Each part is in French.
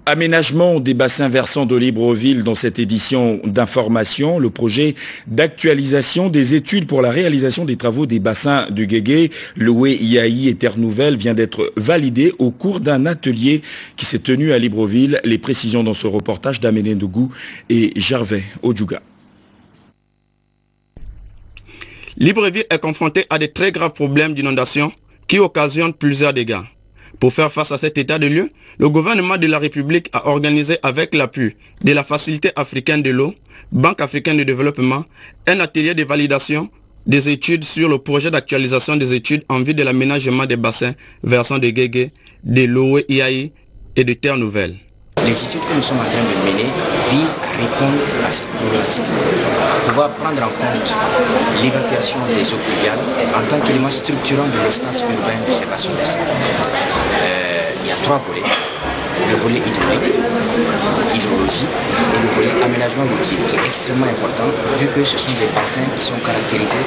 Aménagement des bassins versants de Libreville dans cette édition d'information. Le projet d'actualisation des études pour la réalisation des travaux des bassins du Guégué, Loué, Yahi et Terre Nouvelle vient d'être validé au cours d'un atelier qui s'est tenu à Libreville. Les précisions dans ce reportage d'Améné Ndougou et Gervais Odjouga. Libreville est confronté à de très graves problèmes d'inondation qui occasionnent plusieurs dégâts. Pour faire face à cet état de lieu, le gouvernement de la République a organisé avec l'appui de la Facilité africaine de l'eau, Banque africaine de développement, un atelier de validation des études sur le projet d'actualisation des études en vue de l'aménagement des bassins versants de Guégué, de Loué, Yahi et de Terre Nouvelle. Les études que nous sommes en train de mener visent à répondre à cette problématique, pour pouvoir prendre en compte l'évacuation des eaux pluviales en tant qu'élément structurant de l'espace urbain de ces bassins versants. Il y a trois volets. Le volet hydraulique, hydrologie et le volet aménagement routier qui est extrêmement important vu que ce sont des bassins qui sont caractérisés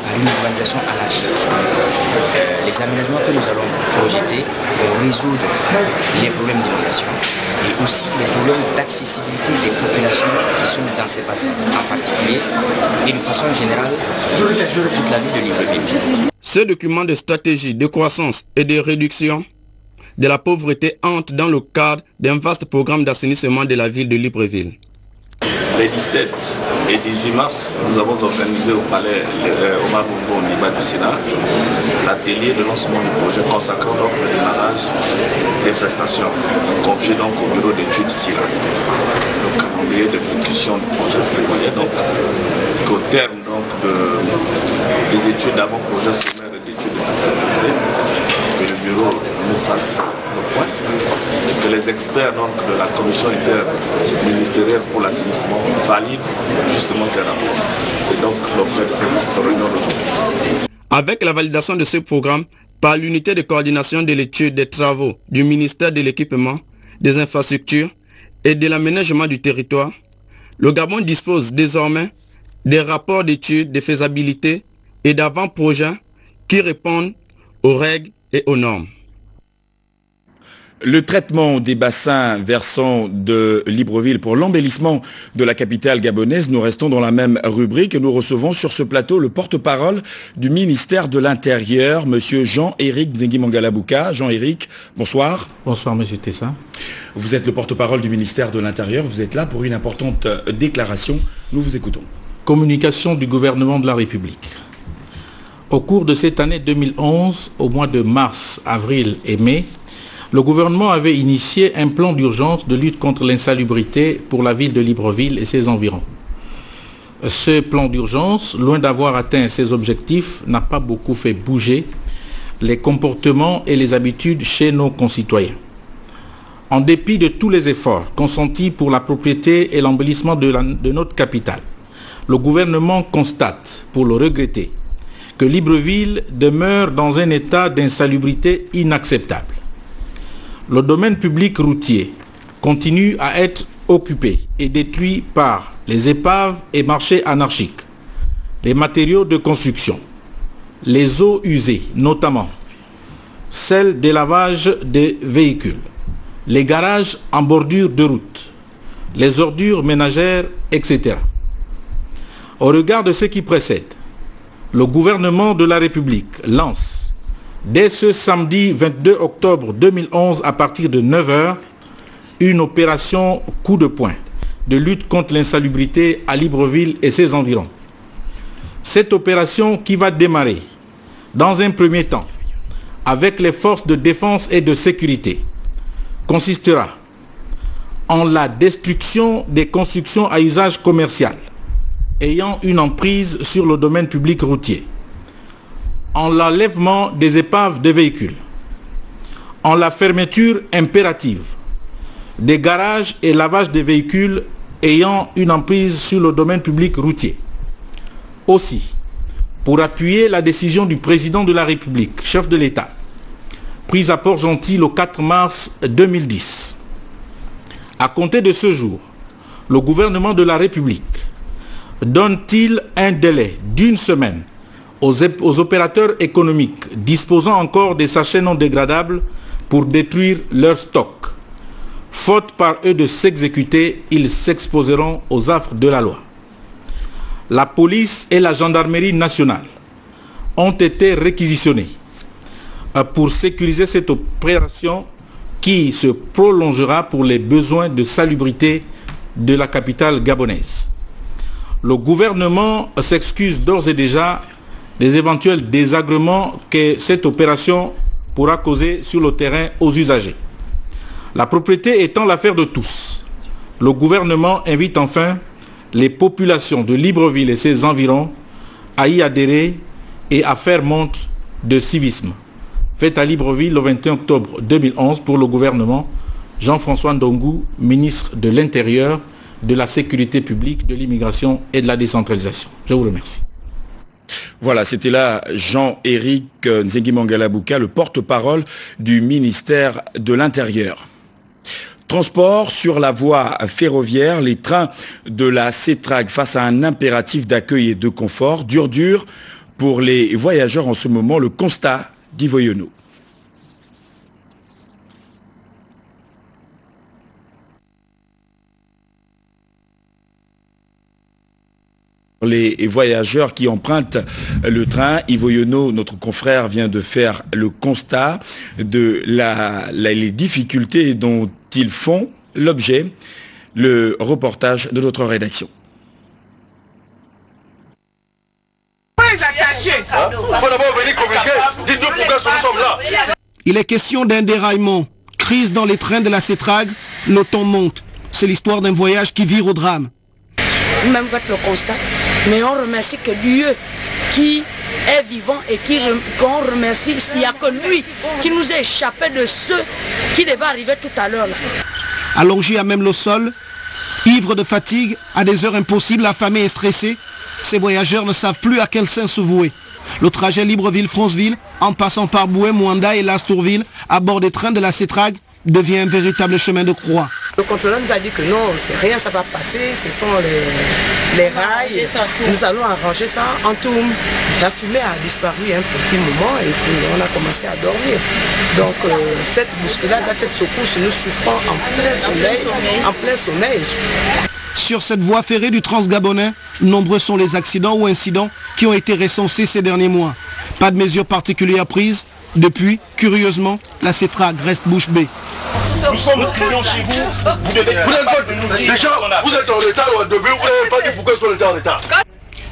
par une urbanisation anarchique. Les aménagements que nous allons projeter vont résoudre les problèmes d'inondation et aussi les problèmes d'accessibilité des populations qui sont dans ces bassins en particulier et de façon générale toute la ville de Libreville. Ce document de stratégie de croissance et de réduction de la pauvreté entre dans le cadre d'un vaste programme d'assainissement de la ville de Libreville. Les 17 et 18 mars, nous avons organisé au palais Omar Bongo au niveau du Sénat l'atelier de lancement du projet consacrant donc le démarrage des prestations confiées donc au bureau d'études SILA. Le calendrier d'exécution du projet prévoyait donc qu'au terme donc des études d'avant-projet sommaire et d'études de faisabilité, que le bureau nous fasse le point, que les experts donc, de la commission interministérielle pour l'assainissement valident justement ces rapports. C'est donc l'objet de cette réunion d'aujourd'hui. Avec la validation de ce programme par l'unité de coordination de l'étude des travaux du ministère de l'équipement, des infrastructures et de l'aménagement du territoire, le Gabon dispose désormais des rapports d'études de faisabilité et d'avant-projet qui répondent aux règles et aux normes. Le traitement des bassins versants de Libreville pour l'embellissement de la capitale gabonaise, nous restons dans la même rubrique et nous recevons sur ce plateau le porte-parole du ministère de l'Intérieur, M. Jean-Éric Zengi-Mangalabouka. Jean-Éric, bonsoir. Bonsoir M. Tessa. Vous êtes le porte-parole du ministère de l'Intérieur, vous êtes là pour une importante déclaration. Nous vous écoutons. Communication du gouvernement de la République. Au cours de cette année 2011, au mois de mars, avril et mai, le gouvernement avait initié un plan d'urgence de lutte contre l'insalubrité pour la ville de Libreville et ses environs. Ce plan d'urgence, loin d'avoir atteint ses objectifs, n'a pas beaucoup fait bouger les comportements et les habitudes chez nos concitoyens. En dépit de tous les efforts consentis pour la propriété et l'embellissement de notre capitale, le gouvernement constate, pour le regretter, que Libreville demeure dans un état d'insalubrité inacceptable. Le domaine public routier continue à être occupé et détruit par les épaves et marchés anarchiques, les matériaux de construction, les eaux usées, notamment celles des lavages des véhicules, les garages en bordure de route, les ordures ménagères, etc. Au regard de ce qui précède, le gouvernement de la République lance, dès ce samedi 22 octobre 2011 à partir de 9 h, une opération coup de poing de lutte contre l'insalubrité à Libreville et ses environs. Cette opération qui va démarrer, dans un premier temps, avec les forces de défense et de sécurité, consistera en la destruction des constructions à usage commercial ayant une emprise sur le domaine public routier, en l'enlèvement des épaves des véhicules, en la fermeture impérative des garages et lavage des véhicules ayant une emprise sur le domaine public routier. Aussi, pour appuyer la décision du président de la République, chef de l'État, prise à Port-Gentil le 4 mars 2010, à compter de ce jour, le gouvernement de la République donne-t-il un délai d'une semaine aux opérateurs économiques disposant encore des sachets non dégradables pour détruire leur stock, Faute par eux de s'exécuter, ils s'exposeront aux affres de la loi. La police et la gendarmerie nationale ont été réquisitionnés pour sécuriser cette opération qui se prolongera pour les besoins de salubrité de la capitale gabonaise. Le gouvernement s'excuse d'ores et déjà des éventuels désagréments que cette opération pourra causer sur le terrain aux usagers. La propriété étant l'affaire de tous, le gouvernement invite enfin les populations de Libreville et ses environs à y adhérer et à faire montre de civisme. Fait à Libreville le 21 octobre 2011 pour le gouvernement, Jean-François Ndongo, ministre de l'Intérieur, de la Sécurité publique, de l'immigration et de la décentralisation. Je vous remercie. Voilà, c'était là Jean-Éric Nzengi-Mangala-Bouka, le porte-parole du ministère de l'Intérieur. Transport sur la voie ferroviaire, les trains de la CETRAG face à un impératif d'accueil et de confort. Dur pour les voyageurs en ce moment, le constat d'Yvo Yono. Les voyageurs qui empruntent le train, Yvo Yono, notre confrère, vient de faire le constat de les difficultés dont ils font l'objet. Le reportage de notre rédaction. Il est question d'un déraillement. Crise dans les trains de la CETRAG, le ton monte. C'est l'histoire d'un voyage qui vire au drame. Même votre le constat, mais on remercie que Dieu qui est vivant et qu'on remercie, s'il n'y a que lui qui nous a échappé de ceux qui devaient arriver tout à l'heure. Allongé à même le sol, ivre de fatigue, à des heures impossibles, affamés et stressés, ces voyageurs ne savent plus à quel sein se vouer. Le trajet Libreville-Franceville, en passant par Boué, Mwanda et Lastourville, à bord des trains de la CETRAG, devient un véritable chemin de croix. Le contrôleur nous a dit que non, c'est rien, ça va passer, ce sont les rails, nous allons arranger ça en tout. La fumée a disparu un petit moment et puis on a commencé à dormir. Donc cette bousculade, cette secousse nous surprend en plein sommeil. Sur cette voie ferrée du Transgabonais, nombreux sont les accidents ou incidents qui ont été recensés ces derniers mois. Pas de mesures particulières prises. Depuis, curieusement, la CETRAG reste bouche bée. Nous sommes clients chez vous, vous devez nous dire. Déjà, vous êtes en retard, vous n'avez pas dit pourquoi ils sont en retard.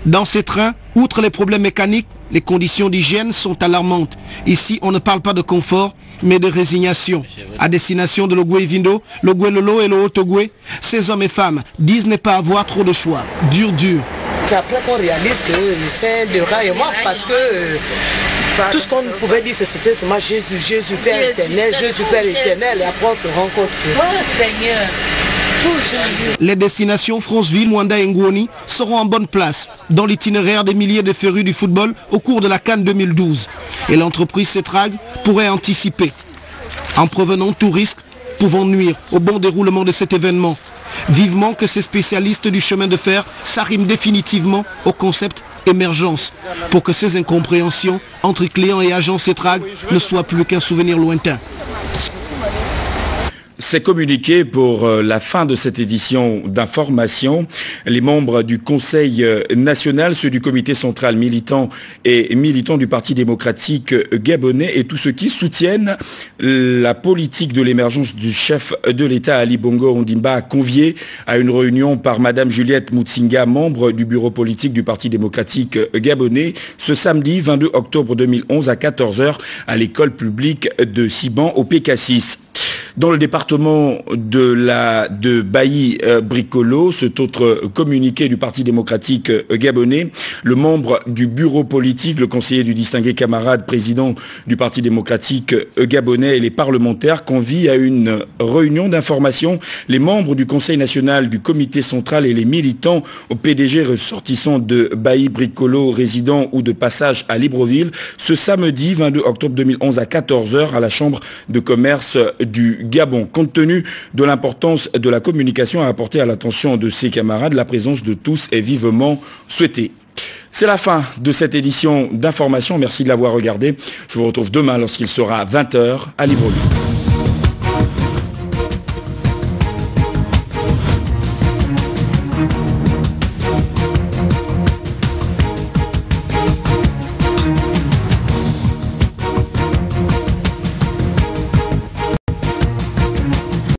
Dans ces trains, outre les problèmes mécaniques, les conditions d'hygiène sont alarmantes. Ici, on ne parle pas de confort, mais de résignation. À destination de l'Ogoué Vindo, l'Ogoué Lolo et le Haut-Ogoué, ces hommes et femmes disent ne pas avoir trop de choix. Dur. C'est après qu'on réalise que c'est le rail et moi, parce que tout ce qu'on pouvait dire, c'était seulement Jésus, Père éternel, Jésus Père éternel, et après on se rend compte que... Seigneur. Les destinations Franceville, Mwanda et Ngouoni seront en bonne place dans l'itinéraire des milliers de férus du football au cours de la CAN 2012. Et l'entreprise CETRAG pourrait anticiper. En prévenant tout risque pouvant nuire au bon déroulement de cet événement. Vivement que ces spécialistes du chemin de fer s'arriment définitivement au concept émergence pour que ces incompréhensions entre clients et agents CETRAG ne soient plus qu'un souvenir lointain. C'est communiqué pour la fin de cette édition d'information. Les membres du Conseil national, ceux du comité central militant et militants du Parti démocratique gabonais et tous ceux qui soutiennent la politique de l'émergence du chef de l'État Ali Bongo Ondimba, conviés à une réunion par Madame Juliette Mutsinga, membre du bureau politique du Parti démocratique gabonais, ce samedi 22 octobre 2011 à 14h à l'école publique de Siban au PK6. Dans le département de Bailly-Bricolo, cet autre communiqué du Parti démocratique gabonais, le membre du bureau politique, le conseiller du distingué camarade, président du Parti démocratique gabonais et les parlementaires convient à une réunion d'information les membres du Conseil national, du comité central et les militants au PDG ressortissants de Bailly-Bricolo, résidents ou de passage à Libreville, ce samedi 22 octobre 2011 à 14h à la Chambre de commerce du Gabon. Compte tenu de l'importance de la communication à apporter à l'attention de ses camarades, la présence de tous est vivement souhaitée. C'est la fin de cette édition d'information. Merci de l'avoir regardé. Je vous retrouve demain lorsqu'il sera 20h à Libreville.